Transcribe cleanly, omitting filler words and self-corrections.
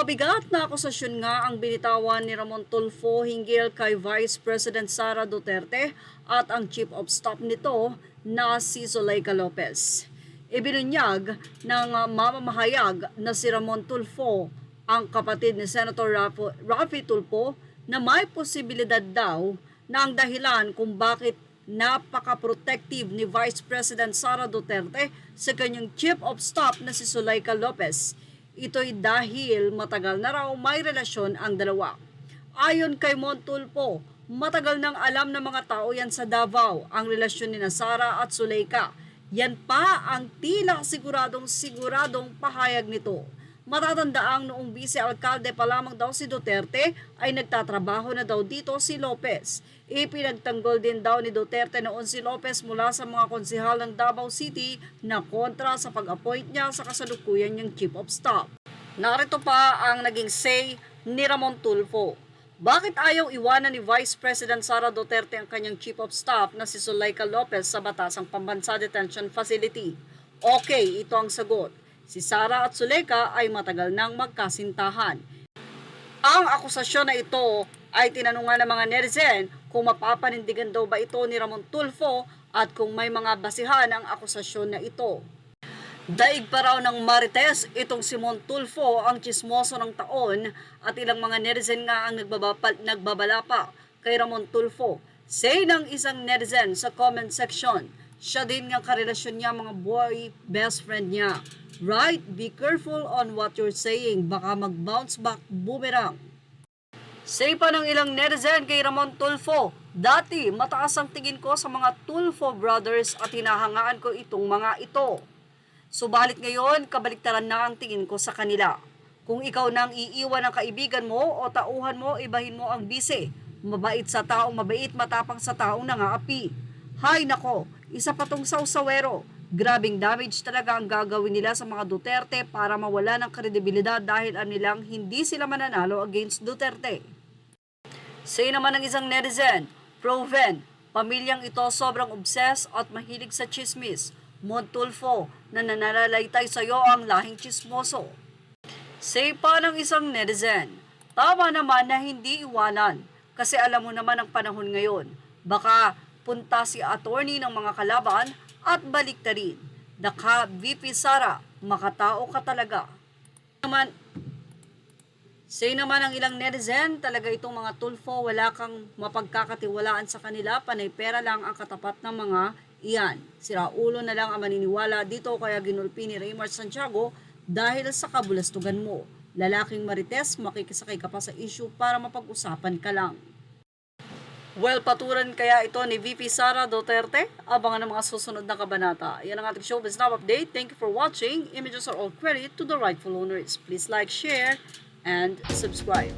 Mabigat na akusasyon nga ang binitawan ni Ramon Tulfo hinggil kay Vice President Sara Duterte at ang Chief of Staff nito na si Zuleika Lopez. Ibinunyag ng mamamahayag na si Ramon Tulfo, ang kapatid ni Senator Raffy Tulfo, na may posibilidad daw na ang dahilan kung bakit napaka-protective ni Vice President Sara Duterte sa kanyang Chief of Staff na si Zuleika Lopez. Ito'y dahil matagal na raw may relasyon ang dalawa. Ayon kay Tulfo, matagal nang alam ng mga tao yan sa Davao ang relasyon ni Sara at Zuleika. Yan pa ang tila siguradong pahayag nito. Matatandaang noong vice-alkalde pa lamang daw si Duterte ay nagtatrabaho na daw dito si Lopez. Ipinagtanggol din daw ni Duterte noon si Lopez mula sa mga konsehal ng Davao City na kontra sa pag-appoint niya sa kasalukuyan niyang Chief of Staff. Narito pa ang naging say ni Ramon Tulfo. Bakit ayaw iwanan ni Vice President Sara Duterte ang kanyang Chief of Staff na si Zuleika Lopez sa Batasang Pambansa Detention Facility? Okay, ito ang sagot. Si Sara at Zuleika ay matagal nang magkasintahan. Ang akusasyon na ito ay tinanungan ng mga netizen kung mapapanindigan daw ba ito ni Ramon Tulfo at kung may mga basihan ang akusasyon na ito. Daig pa raw ng Marites itong si Tulfo ang tsismoso ng taon at ilang mga netizen nga ang nagbabala pa kay Ramon Tulfo. Say ng isang netizen sa comment section, siya din nga karelasyon niya mga boy best friend niya. Right, be careful on what you're saying, baka mag-bounce back boomerang. Say pa ng ilang netizen kay Ramon Tulfo, dati mataas ang tingin ko sa mga Tulfo brothers at hinahangaan ko itong mga ito. Subalit ngayon, kabaliktaran na ang tingin ko sa kanila. Kung ikaw nang iiwan ng kaibigan mo o tauhan mo, ibahin mo ang bise. Mabait sa taong mabait, matapang sa taong nangaapi. Hay nako, isa pa tong sausawero. Grabing damage talaga ang gagawin nila sa mga Duterte para mawala ng kredibilidad dahil alam nilang hindi sila mananalo against Duterte. Say naman ng isang netizen, proven, pamilyang ito sobrang obsessed at mahilig sa chismis. Tulfo, na nananalaytay sa iyo ang lahing chismoso. Say pa ng isang netizen, tama naman na hindi iwanan kasi alam mo naman ang panahon ngayon. Baka punta si attorney ng mga kalaban at baliktarin. Daka VP Sara, makatao ka talaga. Say naman ang ilang netizen, talaga itong mga Tulfo, wala kang mapagkakatiwalaan sa kanila, panay pera lang ang katapat ng mga iyan. Sira ulo na lang ang maniniwala dito kaya ginulpi ni Raymar Santiago dahil sa kabulastugan mo. Lalaking Marites, makikisakay ka pa sa issue para mapag-usapan ka lang. Well, paturan kaya ito ni VP Sara Duterte? Abangan ang mga susunod na kabanata. Yan ang ating showbiz now update. Thank you for watching. Images are all credit to the rightful owners. Please like, share, and subscribe.